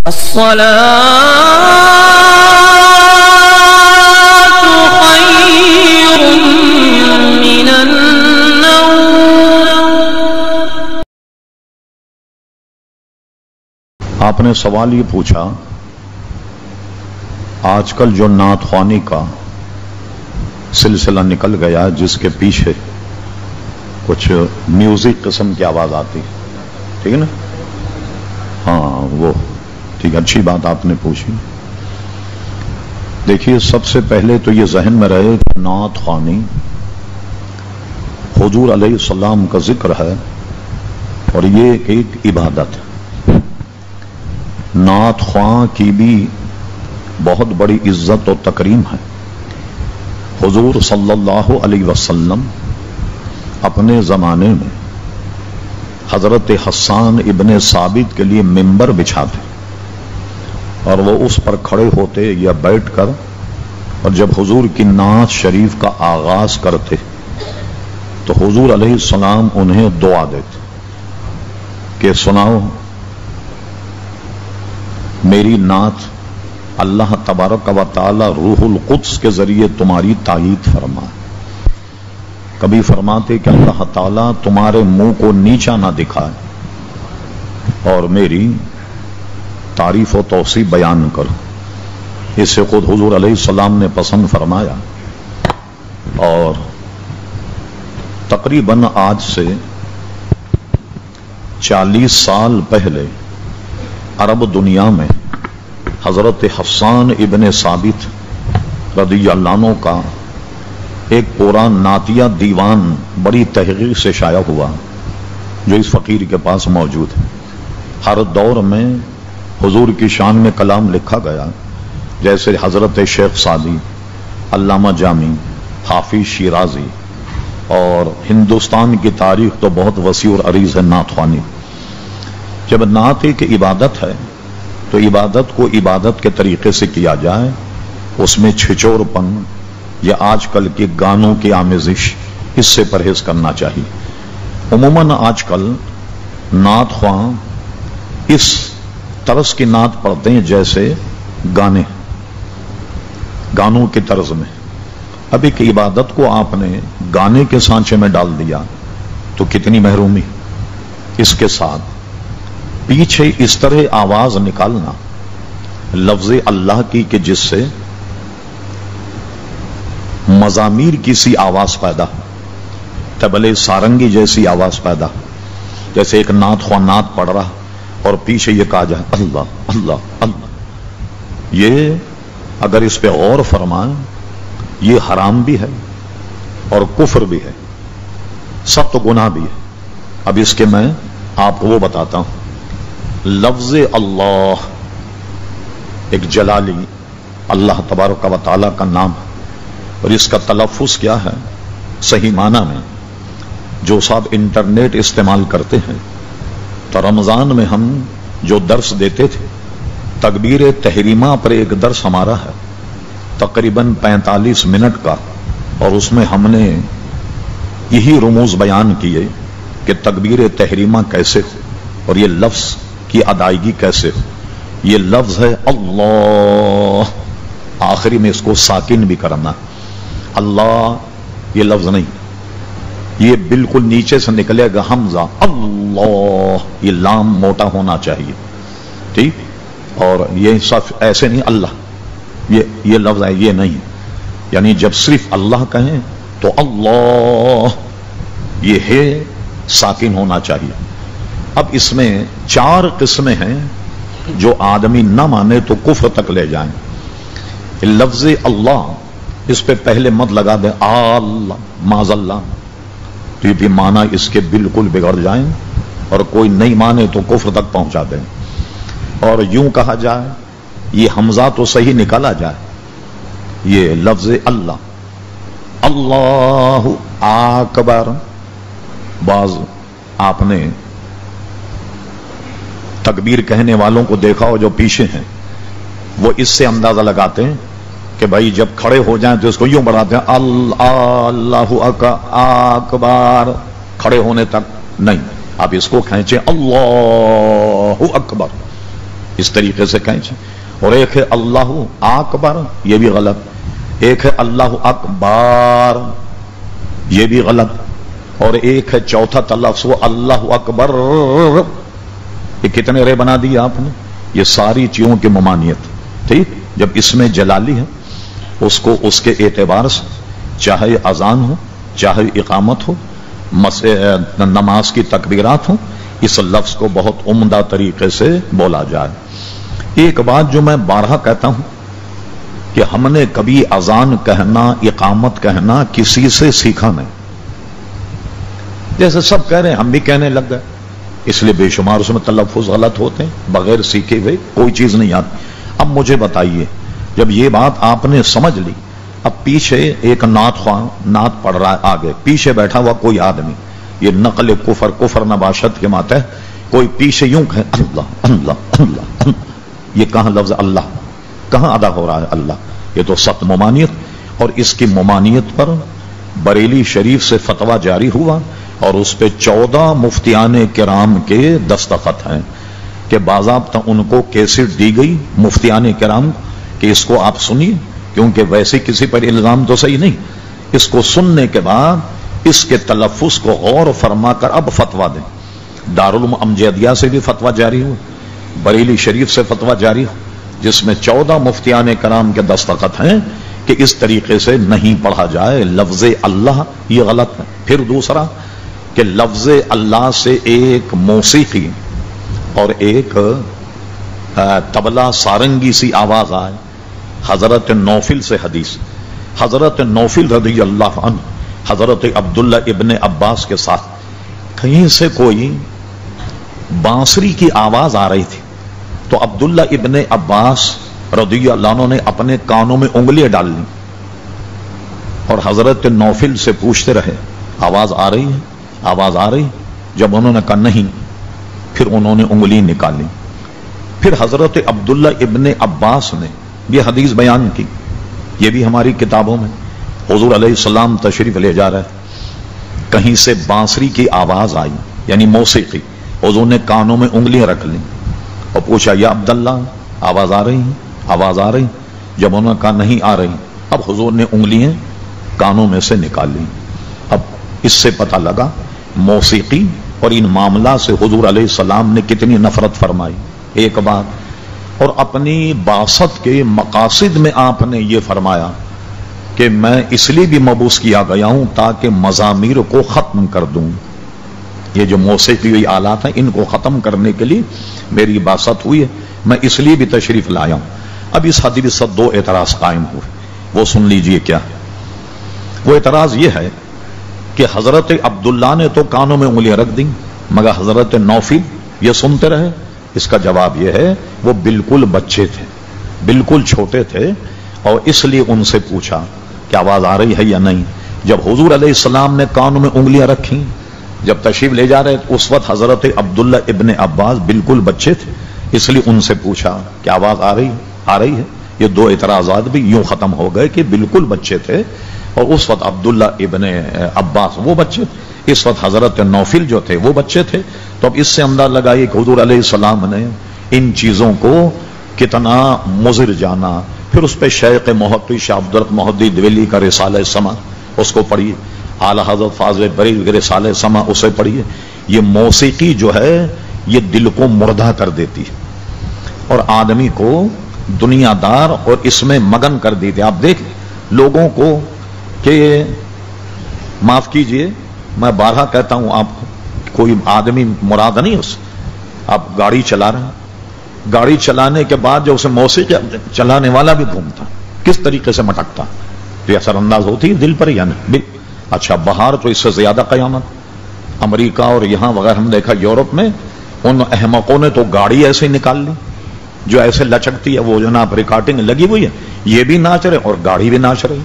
الصلاة خير من النوم۔ آپ نے سوال یہ پوچھا، آج کل جو نعت خوانی کا سلسلہ نکل گیا جس کے پیچھے کچھ میوزک قسم کی آواز آتی، ٹھیک ہے نا؟ ہاں وہ ٹھیک، اچھی بات آپ نے پوچھی۔ دیکھیے، سب سے پہلے تو یہ ذہن میں رہے کہ نعت خوانی حضور علیہ السلام کا ذکر ہے اور یہ ایک عبادت ہے۔ نعت خواں کی بھی بہت بڑی عزت و تکریم ہے۔ حضور صلی اللہ علیہ وسلم اپنے زمانے میں حضرت حسان ابن ثابت کے لیے ممبر بچھاتے اور وہ اس پر کھڑے ہوتے یا بیٹھ کر، اور جب حضور کی نعت شریف کا آغاز کرتے تو حضور علیہ السلام انہیں دعا دیتے کہ سناؤ میری نعت اللہ تبارک و تعالی روح القدس کے ذریعے تمہاری تائید فرمائے۔ کبھی فرماتے کہ اللہ تعالیٰ تمہارے منہ کو نیچا نہ دکھائے اور میری تعریف و توصیف بیان کرو۔ اسے خود حضور علیہ السلام نے پسند فرمایا، اور تقریباً آج سے 40 سال پہلے عرب دنیا میں حضرت حسان ابن ثابت رضی اللہ عنہ کا ایک پورا نعتیہ دیوان بڑی تحقیق سے شائع ہوا، جو اس فقیر کے پاس موجود ہے۔ ہر دور میں حضور کی شان میں کلام لکھا گیا، جیسے حضرت شیخ سعدی، علامہ جامی، حافظ شیرازی، اور ہندوستان کی تاریخ تو بہت وسیع اور عریض ہے نعت خوانی۔ جب نعت ایک عبادت ہے تو عبادت کو عبادت کے طریقے سے کیا جائے، اس میں چھچور پن یا آج کل کے گانوں کی آمیزش، اس سے پرہیز کرنا چاہیے۔ عموماً آج کل نعت خواں اس طرز کی نعت پڑھتے ہیں جیسے گانوں کی طرز میں۔ اب ایک عبادت کو آپ نے گانے کے سانچے میں ڈال دیا تو کتنی محرومی۔ اس کے ساتھ پیچھے اس طرح آواز نکالنا لفظ اللہ کی کہ جس سے مزامیر کی سی آواز پیدا، طبلے سارنگی جیسی آواز پیدا، جیسے ایک نعت خواں نعت پڑھ رہا اور پیچھے یہ کہا جائے اللہ اللہ اللہ۔ یہ اگر اس پہ غور فرمائیں، یہ حرام بھی ہے اور کفر بھی ہے، سخت گناہ بھی ہے۔ اب اس کے میں آپ کو وہ بتاتا ہوں۔ لفظ اللہ ایک جلالی اللہ تبارک و تعالی کا نام ہے، اور اس کا تلفظ کیا ہے صحیح معنی میں؟ جو صاحب انٹرنیٹ استعمال کرتے ہیں تو رمضان میں ہم جو درس دیتے تھے، تکبیر تحریمہ پر ایک درس ہمارا ہے تقریباً 45 منٹ کا، اور اس میں ہم نے یہی رموز بیان کیے کہ تکبیر تحریمہ کیسے ہو اور یہ لفظ کی ادائیگی کیسے ہو۔ یہ لفظ ہے اللہ، آخری میں اس کو ساکن بھی کرنا۔ اللہ یہ لفظ نہیں، یہ بالکل نیچے سے نکلے گا حمزہ اللہ، یہ لام موٹا ہونا چاہیے، ٹھیک؟ اور یہ صرف ایسے نہیں اللہ، یہ لفظ ہے، یہ نہیں۔ یعنی جب صرف اللہ کہیں تو اللہ یہ ہے ساکن ہونا چاہیے۔ اب اس میں 4 قسمیں ہیں جو آدمی نہ مانے تو کفر تک لے جائیں۔ لفظ اللہ اس پہ پہلے مت لگا دیں اللہ معاذ اللہ، تو یہ بھی معنی اس کے بالکل بگڑ جائیں، اور کوئی نہیں مانے تو کفر تک پہنچا دیں۔ اور یوں کہا جائے، یہ حمزہ تو صحیح نکالا جائے، یہ لفظ اللہ اللہ اکبر۔ بعض آپ نے تکبیر کہنے والوں کو دیکھا ہو جو پیچھے ہیں، وہ اس سے اندازہ لگاتے ہیں کہ بھائی جب کھڑے ہو جائیں تو اس کو یوں بڑھاتے ہیں اللہ اکبر، کھڑے ہونے تک نہیں، آپ اس کو کھینچیں اللہ اکبر، اس طریقے سے کہیں چاہے. اور ایک ہے اللہ اکبر، یہ بھی غلط. ایک ہے اللہ اکبار، یہ بھی غلط. اور ایک ہے چوتھا تلفظ وہ اللہ اکبر. یہ کتنے رے بنا دیے آپ نے؟ یہ ساری چیزوں کی ممانعت. ٹھیک، جب اس میں جلالی ہے اس کو اس کے اعتبار سے، چاہے اذان ہو چاہے اقامت ہو، نماز کی تکبیرات ہوں، اس لفظ کو بہت عمدہ طریقے سے بولا جائے. ایک بات جو میں بارہا کہتا ہوں کہ ہم نے کبھی اذان کہنا اقامت کہنا کسی سے سیکھا نہیں. جیسے سب کہہ رہے ہیں ہم بھی کہنے لگ گئے، اس لیے بے شمار اس میں تلفظ غلط ہوتے ہیں. بغیر سیکھے ہوئے کوئی چیز نہیں آتی. اب مجھے بتائیے، جب یہ بات آپ نے سمجھ لی، اب پیچھے ایک نعت خواہ نعت پڑھ رہا ہے، آگے پیچھے بیٹھا ہوا کوئی آدمی، یہ نقل کفر نباشت کے ماتحت کوئی پیچھے یوں کہے اللہ اللہ اللہ، یہ کہاں لفظ اللہ کہاں ادا ہو رہا ہے؟ اللہ. یہ تو سخت ممانعت. اور اس کی ممانعت پر بریلی شریف سے فتویٰ جاری ہوا اور اس پہ 14 مفتیان کرام کے دستخط ہیں کہ باضابطہ ان کو کیسٹ دی گئی مفتیان کرام کہ اس کو آپ سنیے، کیونکہ ویسے کسی پر الزام تو صحیح نہیں. اس کو سننے کے بعد اس کے تلفظ کو غور فرما کر اب فتویٰ دیں. دارالعلوم امجدیہ سے بھی فتویٰ جاری ہوا، بریلی شریف سے فتویٰ جاری ہو، جس میں 14 مفتیان کرام کے دستخط ہیں کہ اس طریقے سے نہیں پڑھا جائے. لفظ اللہ یہ غلط ہے. پھر دوسرا کہ لفظ اللہ سے ایک موسیقی اور ایک طبلہ سارنگی سی آواز آئے. حضرت نوفل سے حدیث، حضرت نوفل رضی اللہ عنہ حضرت عبداللہ ابن عباس کے ساتھ کہیں سے کوئی بانسری کی آواز آ رہی تھی، تو عبداللہ ابن عباس رضی اللہ عنہ نے اپنے کانوں میں انگلیاں ڈال لی اور حضرت نوفل سے پوچھتے رہے آواز آ رہی ہے آواز آ رہی. جب انہوں نے کہا نہیں، پھر انہوں نے انگلی نکالی. پھر حضرت عبداللہ ابن عباس نے یہ حدیث بیان کی، یہ بھی ہماری کتابوں میں. حضور علیہ السلام تشریف لے جا رہے، کہیں سے بانسری کی آواز آئی یعنی موسیقی. حضور نے کانوں میں انگلیاں رکھ لی اور پوچھا یا عبداللہ آواز آ رہی ہے آواز آ رہی. جب انہوں نے کہا نہیں آ رہی، اب حضور نے انگلیاں کانوں میں سے نکال لی. اب اس سے پتہ لگا موسیقی اور ان معاملات سے حضور علیہ السلام نے کتنی نفرت فرمائی. ایک بات اور اپنی بعثت کے مقاصد میں آپ نے یہ فرمایا کہ میں اس لیے بھی مبعوث کیا گیا ہوں تاکہ مزامیر کو ختم کر دوں. یہ جو موسیقی آلات ہیں ان کو ختم کرنے کے لیے میری بعثت ہوئی ہے، میں اس لیے بھی تشریف لایا ہوں. اب اس حدیث سے 2 اعتراض قائم ہوئے، وہ سن لیجئے. کیا وہ اعتراض یہ ہے کہ حضرت عبداللہ نے تو کانوں میں انگلیاں رکھ دیں مگر حضرت نوفل یہ سنتے رہے. اس کا جواب یہ ہے وہ بالکل بچے تھے، بالکل چھوٹے تھے، اور اس لیے ان سے پوچھا کہ آواز آ رہی ہے یا نہیں. جب حضور علیہ السلام نے کانوں میں انگلیاں رکھیں، جب تشریف لے جا رہے اس وقت حضرت عبداللہ ابن عباس بالکل بچے تھے، اس لیے ان سے پوچھا کہ آواز آ رہی ہے. یہ 2 اعتراضات بھی یوں ختم ہو گئے کہ بالکل بچے تھے اور اس وقت عبداللہ ابن عباس وہ بچے، اس وقت حضرت نوفل جو تھے وہ بچے تھے. تو اب اس سے اندازہ لگائیے کہ حضور علیہ السلام نے ان چیزوں کو کتنا مضر جانا. پھر اس پہ شیخ محقق شاہ عبدالرحمن محدث دہلوی کا رسالہ سما اس کو پڑھیے، اعلی حضرت فاضل بریلوی کے رسالہ سما اسے پڑھیے. یہ موسیقی جو ہے یہ دل کو مردہ کر دیتی ہے اور آدمی کو دنیا دار اور اس میں مگن کر دیتے. آپ دیکھ لوگوں کو کہ معاف کیجئے میں بارہا کہتا ہوں آپ کو، کوئی آدمی مراد نہیں اس، آپ گاڑی چلا رہے ہیں، گاڑی چلانے کے بعد جو اسے موسیقی چلانے والا بھی گھومتا کس طریقے سے مٹکتا، تو اثر انداز ہوتی ہے دل پر یا نہیں؟ اچھا باہر تو اس سے زیادہ قیامت. امریکہ اور یہاں وغیرہ ہم دیکھا یورپ میں ان احمقوں نے تو گاڑی ایسے ہی نکال لی جو ایسے لچکتی ہے، وہ جناب ریکارڈنگ لگی ہوئی ہے، یہ بھی ناچ رہے اور گاڑی بھی ناچ رہی.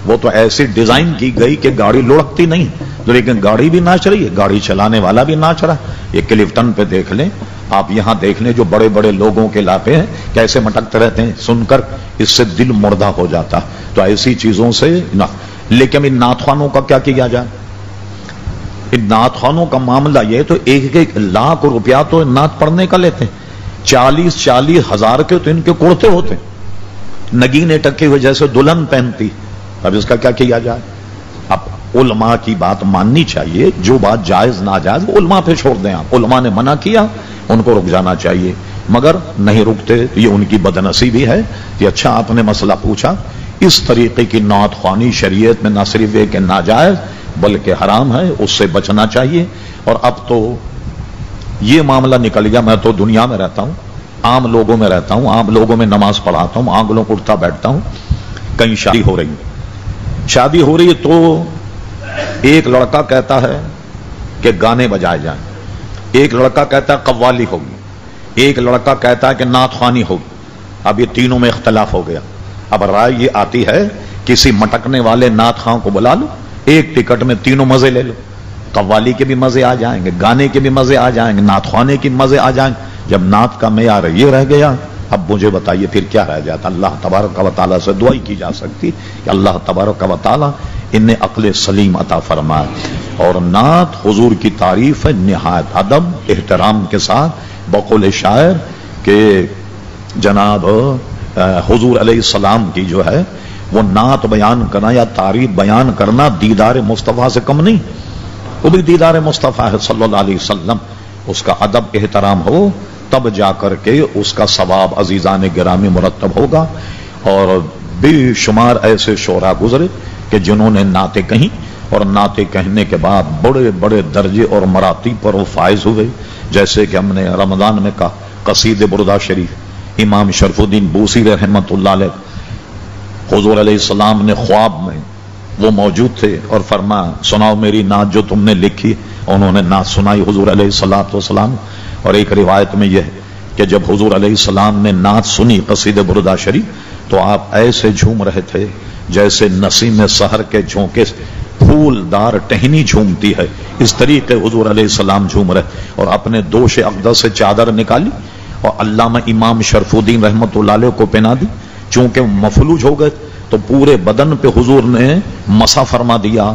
وہ تو ایسی ڈیزائن کی گئی کہ گاڑی لڑکتی نہیں تو لیکن گاڑی بھی ناچ رہی ہے، گاڑی چلانے والا بھی ناچ رہا ہے. یہ کلفٹن پہ دیکھ لیں آپ، یہاں دیکھ لیں جو بڑے بڑے لوگوں کے علاقے ہیں کیسے مٹکتے رہتے ہیں، سن کر اس سے دل مردہ ہو جاتا. تو ایسی چیزوں سے نہ. لیکن ان نعت خوانوں کا کیا کیا جائے؟ ان نعت خوانوں کا معاملہ یہ تو 1-1 لاکھ روپیہ تو نعت پڑھنے کا لیتے ہیں. 40 ہزار کے تو ان کے کرتے ہوتے ہیں، نگینے ٹکے ہوئے جیسے دلہن پہنتی. اب اس کا کیا کیا جائے؟ اب علماء کی بات ماننی چاہیے، جو بات جائز ناجائز وہ علماء پہ چھوڑ دیں. آپ علماء نے منع کیا، ان کو رک جانا چاہیے، مگر نہیں رکتے. یہ ان کی بدنصیبی ہے. یہ اچھا آپ نے مسئلہ پوچھا. اس طریقے کی نعت خوانی شریعت میں نہ صرف ہے کہ ناجائز بلکہ حرام ہے، اس سے بچنا چاہیے. اور اب تو یہ معاملہ نکل گیا. میں تو دنیا میں رہتا ہوں، عام لوگوں میں رہتا ہوں، عام لوگوں میں نماز پڑھاتا ہوں، عام لوگوں کو اٹھتا بیٹھتا ہوں. کہیں شادی ہو رہی ہے تو ایک لڑکا کہتا ہے کہ گانے بجائے جائیں، ایک لڑکا کہتا ہے قوالی ہوگی، ایک لڑکا کہتا ہے کہ نعت خوانی ہوگی. اب یہ تینوں میں اختلاف ہو گیا. اب رائے یہ آتی ہے کسی مٹکنے والے نعت خواں کو بلا لو، ایک ٹکٹ میں تینوں مزے لے لو. قوالی کے بھی مزے آ جائیں گے، گانے کے بھی مزے آ جائیں گے، نعت خوانے کے مزے آ جائیں گے. جب نعت کا معیار یہ رہ گیا، اب مجھے بتائیے پھر کیا رہ جاتا؟ اللہ تبارک و تعالیٰ سے دعا ہی کی جا سکتی کہ اللہ تبارک و تعالیٰ انہیں عقل سلیم عطا فرمائے. اور نعت حضور کی تعریف ہے نہایت ادب احترام کے ساتھ. بقول شاعر کہ جناب حضور علیہ السلام کی جو ہے وہ نعت بیان کرنا یا تعریف بیان کرنا دیدار مصطفیٰ سے کم نہیں. وہ بھی دیدار مصطفیٰ ہے صلی اللہ علیہ وسلم. اس کا ادب احترام ہو تب جا کر کے اس کا ثواب عزیزان گرامی مرتب ہوگا. اور بے شمار ایسے شعراء گزرے کہ جنہوں نے نعتیں کہیں اور نعتیں کہنے کے بعد بڑے بڑے درجے اور مراتب پر وہ فائز ہوئے. جیسے کہ ہم نے رمضان میں کہا قصید بردہ شریف، امام شرف الدین بوصیری رحمت اللہ علیہ، حضور علیہ السلام نے خواب میں وہ موجود تھے اور فرمایا سناؤ میری نعت جو تم نے لکھی. انہوں نے نعت سنائی حضور علیہ الصلوۃ والسلام. اور ایک روایت میں یہ ہے کہ جب حضور علیہ السلام نے نعت سنی قصید بردہ شریف تو آپ ایسے جھوم رہے تھے جیسے نسیم سحر کے جھونکے پھول دار ٹہنی جھومتی ہے. اس طریقے حضور علیہ السلام جھوم رہے اور اپنے دوش اقدس سے چادر نکالی اور علامہ امام شرف الدین رحمت اللہ علیہ کو پہنا دی. چونکہ مفلوج ہو گئے تو پورے بدن پہ حضور نے مسا فرما دیا.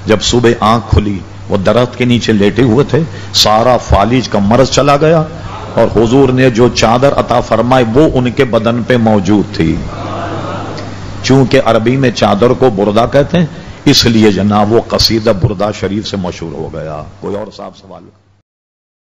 جب صبح آنکھ کھلی وہ درخت کے نیچے لیٹے ہوئے تھے، سارا فالج کا مرض چلا گیا اور حضور نے جو چادر عطا فرمائی وہ ان کے بدن پہ موجود تھی. چونکہ عربی میں چادر کو بردہ کہتے ہیں اس لیے جناب وہ قصیدہ بردہ شریف سے مشہور ہو گیا. کوئی اور صاحب سوال؟